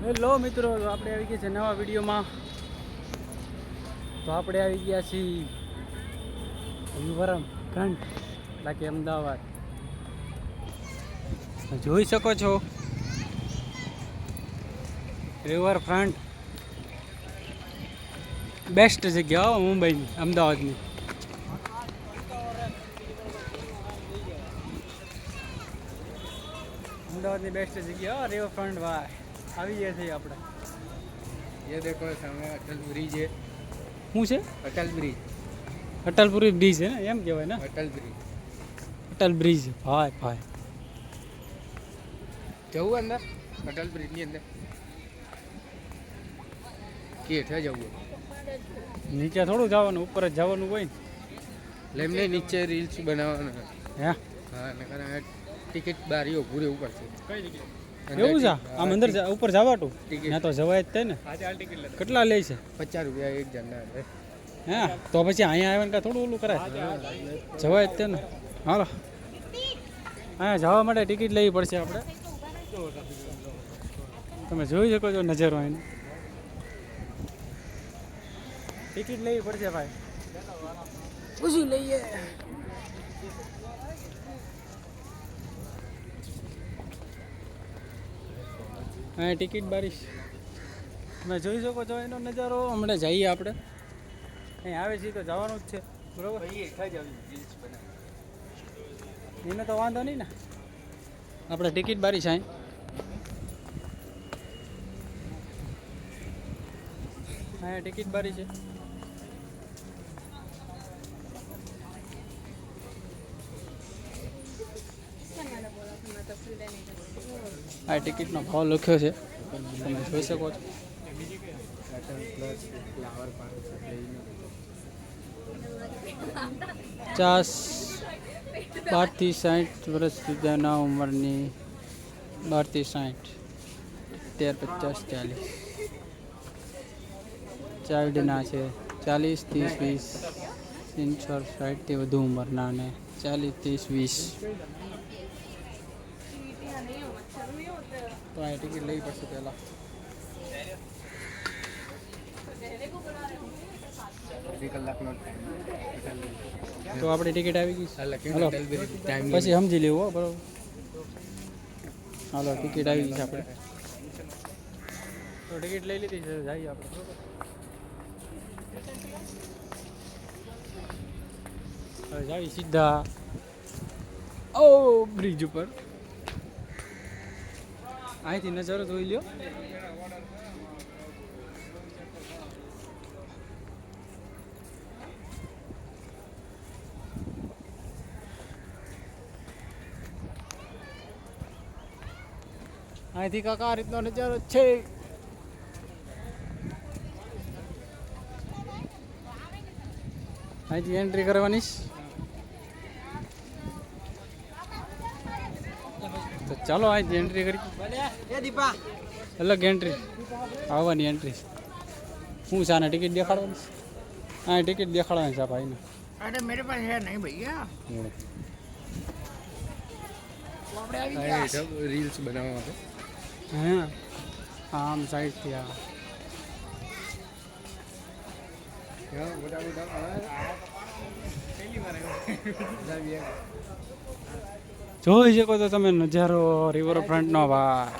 Hello મિત્રો, તો આપણે આવી ગયા છે નવા વિડીયોમાં. તો આપણે આવી ગયા છીએ રિવરફ્રન્ટ એટલે કે અમદાવાદ. જોઈ શકો છો રિવરફ્રન્ટ બેસ્ટ જગ્યા મુંબઈની, અમદાવાદની. અમદાવાદની બેસ્ટ જગ્યા રિવરફ્રન્ટ ભાઈ. આવી ગયા છીએ આપણે. ये देखो सामने अटल ब्रिज है। શું છે? अटल ब्रिज, અટલપુરી બ્રિજ છે ને, એમ કહેવાય ને? अटल ब्रिज અટલ બ્રિજ ભાઈ ભાઈ. જવું અંદર અટલ બ્રિજ ની અંદર કે હેઠે જવું? નીચે થોડું જવાનું, ઉપર જ જવાનું હોય ને. એટલે એમને નીચે રીલ્સ બનાવવાના. હે હા, નકર આ ટિકિટ બારીઓ પૂરે ઉપર છે. કઈ જગ્યાએ એવું છે? આમ અંદર ઉપર જવાતું ત્યાં તો જવાય જ થાય ને. કેટલા લે છે? 50 રૂપિયા એક જણના. હે તો પછી અહીંયા આવે ને કાં થોડું ઓલું કરાય? જવાય જ તે ને. હાલો, અહીંયા જવા માટે ટિકિટ લેવી પડશે આપણે. તમે જોઈ શકો છો નજારો એનો. ટિકિટ લેવી પડશે ભાઈ. પૂછી લઈએ. હા, ટિકિટ બારીશ. તમે જોઈ શકો છો એનો નજારો. હમણાં જઈએ આપણે. અહીં આવે છે તો જવાનું જ છે, બરોબર? એને તો વાંધો નહીં ને. આપણે ટિકિટ બારી છે અહીં. હા, ટિકિટ બારી છે. આ ટિકિટનો ભાવ લખ્યો છે, તમે જોઈ શકો છો. ફ્લાવર 50 12 થી 60 વર્ષ સુધીના ઉંમરની, 12 થી 60, 13, 50, 40 ચાઇલ્ડના છે. 40, 30, 20, 60 થી વધુ ઉંમરના અને 40, 30, 20. તો આ ટિકિટ લેવી પડશે પહેલાં. કલાકનો તો આપણી ટિકિટ આવી ગઈ છે. હાલો, અટલ બ્રિજ ટાઈમ પછી સમજી લેવું હો, બરાબર? હાલો, ટિકિટ આવી ગઈ છે આપણે. તો ટિકિટ લઈ લીધી છે, જઈએ આપણે, બરાબર? હવે જાવી સીધા ઓ બ્રિજ ઉપર. અહીંથી નજારો જોઈ લ્યો. અહીંથી કાકા આ રીતનો નજારો છે. અહીંથી એન્ટ્રી કરવાની. તો ચાલો અહીંથી એન્ટ્રી કરી. અલગ એન્ટ્રી, આવવાની એન્ટ્રી. શું છે આને ટિકિટ દેખાડવાની? હા, ટિકિટ દેખાડવાની છે ભાઈને. अरे मेरे पास है नहीं भैया. રીલ્સ બનાવવા માટે. હા, આમ સાઈડથી આ જોઈ શકો તો તમે નજારો રિવરફ્રન્ટનો ભાઈ.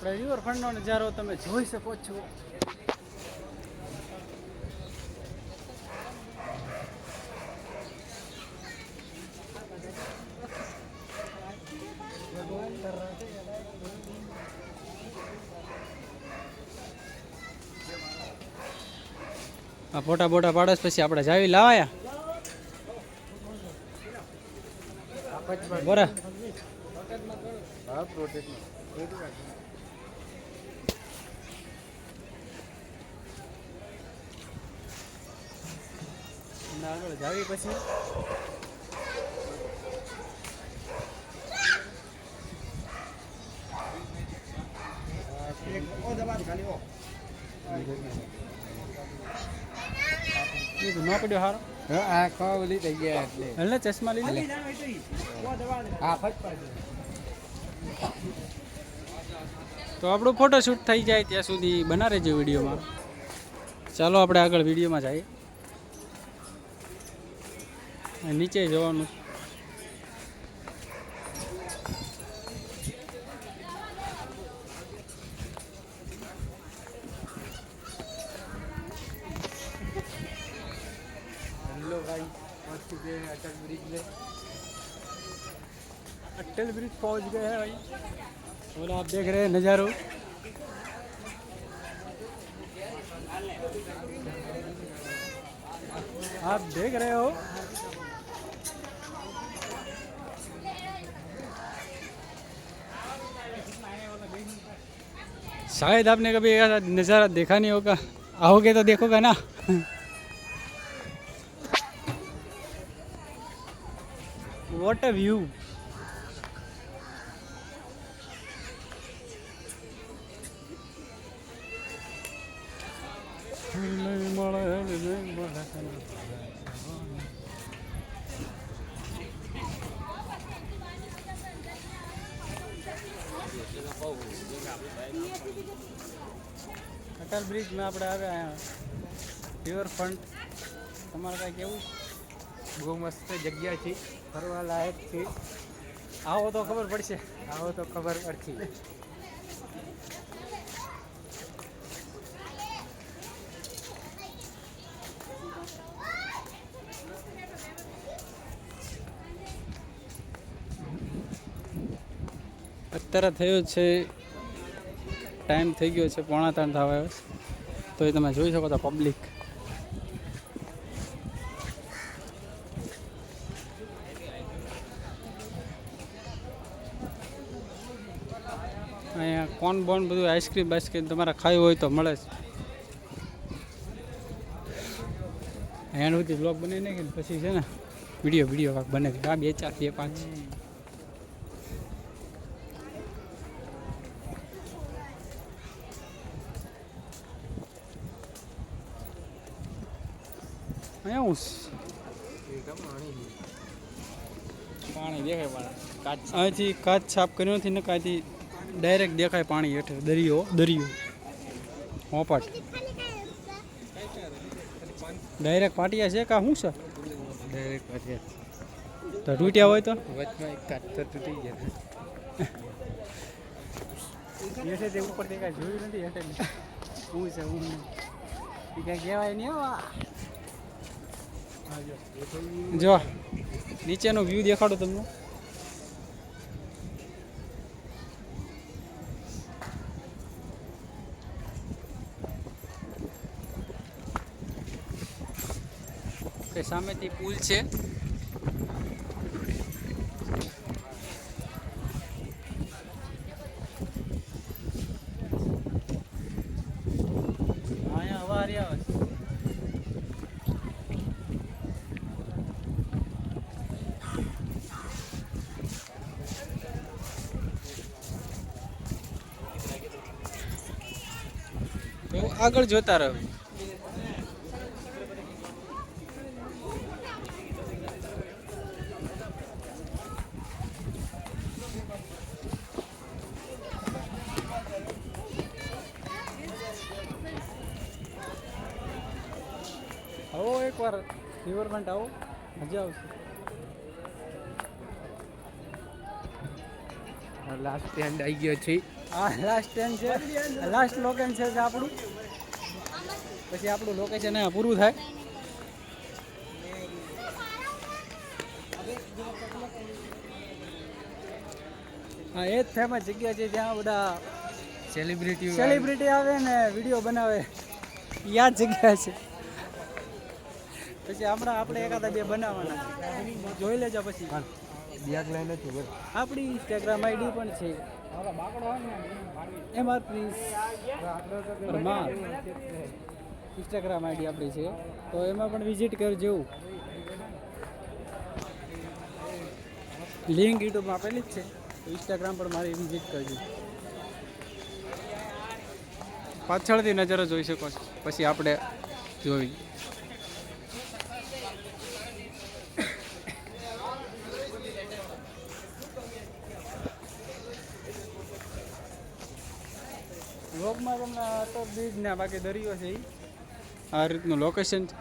રિવરફ્રન્ટનો નજારો તમે જોઈ શકો છો. આ ફોટા બોટા પાડસ પછી આપણે જાવી લાવાયા બરા. હા, પ્રોટેક્ટ આગળ જાવી પછી એ તો ન પડ્યો હારો. આ ખવા બધી થઈ ગયા એટલે ચશ્મા લઈ લે. હા ફટ તો આપણું ફોટોશૂટ થઈ જાય ત્યાં સુધી બના રહેજો વિડીયોમાં. ચાલો આપણે આગળ વિડીયોમાં જઈએ. નીચે જવાનું. हेलो भाई पहुंच चुके हैं अटल ब्रिज में। अटल ब्रिज पहुंच गए हैं भाई और आप देख रहे हैं नज़ारो. आप देख रहे हो शायद आपने कभी ऐसा नज़ारा देखा नहीं होगा. आओगे तो देखोगे ना. What a view. અટલ બ્રિજમાં આપણે આવ્યા રિવરફ્રન્ટ. તમારે કાંઈ કેવું? બહુ મસ્ત જગ્યા છે, ફરવા લાયક છે. આવો તો ખબર પડશે. આવો તો ખબર પડશે. અત્યારે થયો છે ટાઈમ થઈ ગયો છે 2:45 થવા આવ્યો છે. તો એ તમે જોઈ શકો છો પબ્લિક. અહીંયા કોન બોન બધું આઈસ્ક્રીમ બાઈસ્ક્રીમ તમારે ખાવી હોય તો મળે છે. અહીંયા સુધી બ્લોગ બનાવી નાખીને પછી છે ને વિડીયો કાંક બને આ 2 4 2 5. અહીંયા હું પાણી દેખાય કાચ અહીંથી કાચ સાફ કર્યો નથી ને કાંઈથી ડાયરેક્ટ દેખાય પાણી હેઠળ. દરિયો હોપાટ ડાયરેક્ટ પાટિયા છે કા શું છે? ડાયરેક્ટ પાછળ તો તૂટ્યા હોય તો વચમાં એક કાચ તો તૂટી ગયા. હેઠે તે ઉપર તે કાંઈ જોયું નથી. હેઠે શું છે હું એ કાંઈ કહેવાય નહીં. જો નીચેનો વ્યૂ દેખાડો તમને. સામેથી પુલ છે. અહીંયા હવા હારી આવે છે. આગળ જોતા રહો. આવો એકવાર રિવરફ્રન્ટ આવો, મજા આવશે. લાસ્ટ સ્ટેન્ડ આવી ગયો છે. આ લાસ્ટ સ્ટેન્ડ છે, લાસ્ટ લોકેશન છે આપણું. પછી આપણું લોકેશન અહીંયા પૂરું થાય. હા, એ જ ફેમસ જગ્યા છે જ્યાં બધા સેલિબ્રિટી આવે ને વિડીયો બનાવે. યાદ જગ્યા છે. પછી હમણાં આપણે એકાદા 2 બનાવવાના જોઈ લેજો. પછી બેગ લઈને ખબર આપણી ઇન્સ્ટાગ્રામ આઈડી પણ છે MR prince Parmar. Instagram ID આપણી છે, તો એમાં પણ વિઝિટ કરજો. લિંક યુટ્યુબમાં આપેલી જ છે, તો ઇન્સ્ટાગ્રામ પર મારી વિઝિટ કરજો. પાછળથી નજરો જોઈ શકો છો, પછી આપણે જોઈ. વ્લોગમાં તમને તો બીજ ને બાકી દરિયો છે. આ રીતનું લોકેશન છે.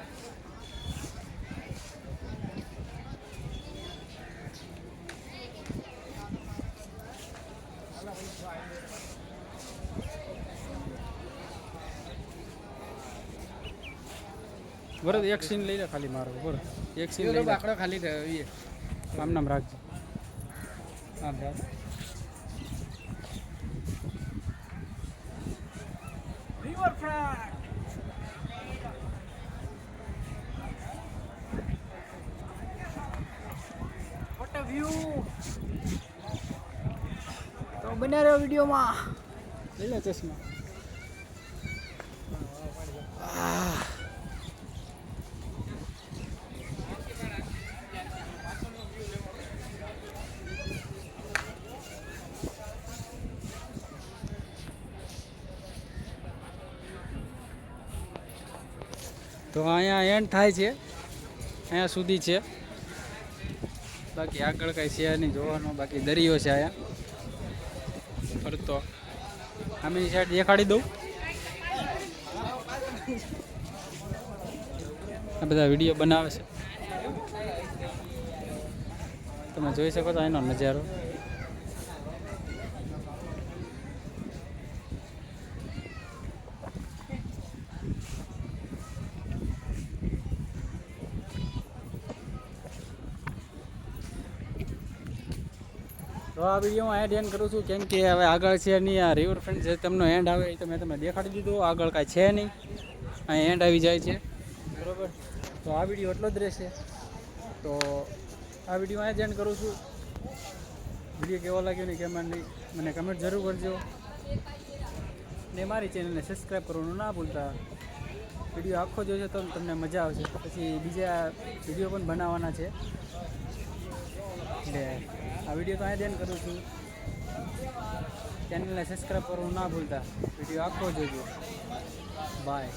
બરોબર, એક સીન લઈ લે ખાલી મારો. બરોબર, એક સીન લઈ લે. બાકડો ખાલી થયો એ આમ નામ રાખજો. આમ રાખ. What a view. તો બન્યા રહ્યો વિડીયોમાં. લઈ લે ચશ્મા. તો અહીંયા એન્ડ થાય છે, અહીંયા સુધી છે. બાકી આગળ કાંઈ છે નહીં જોવાનું. બાકી દરિયો છે અહીંયા ફરતો. આમની સાઈડ દેખાડી દઉં. આ બધા વિડીયો બનાવે છે, તમે જોઈ શકો છો એનો નજારો. તો આ વિડીયોમાં એડ એન્ડ કરું છું, કેમ કે હવે આગળ છે નહીં. આ રિવરફ્રન્ટ છે, તમને એન્ડ આવે એ તમે દેખાડી દીધું. આગળ કાંઈ છે નહીં, અહીં એન્ડ આવી જાય છે. બરાબર, તો આ વિડીયો એટલો જ રહેશે. તો આ વિડીયો અહીં જ એન્ડ કરું છું. વિડીયો કેવો લાગ્યો ને કેમ નહીં મને કમેન્ટ જરૂર કરજો. ને મારી ચેનલને સબસ્ક્રાઈબ કરવાનું ના ભૂલતા. વિડીયો આખો જોજો તો તમને મજા આવશે. પછી બીજા વિડીયો પણ બનાવવાના છે. એટલે આ વિડીયો તો અહીં જ એન્ડ કરું છું. ચેનલને સબસ્ક્રાઈબ કરવાનું ના ભૂલતા. વિડીયો આખો જોજો. બાય.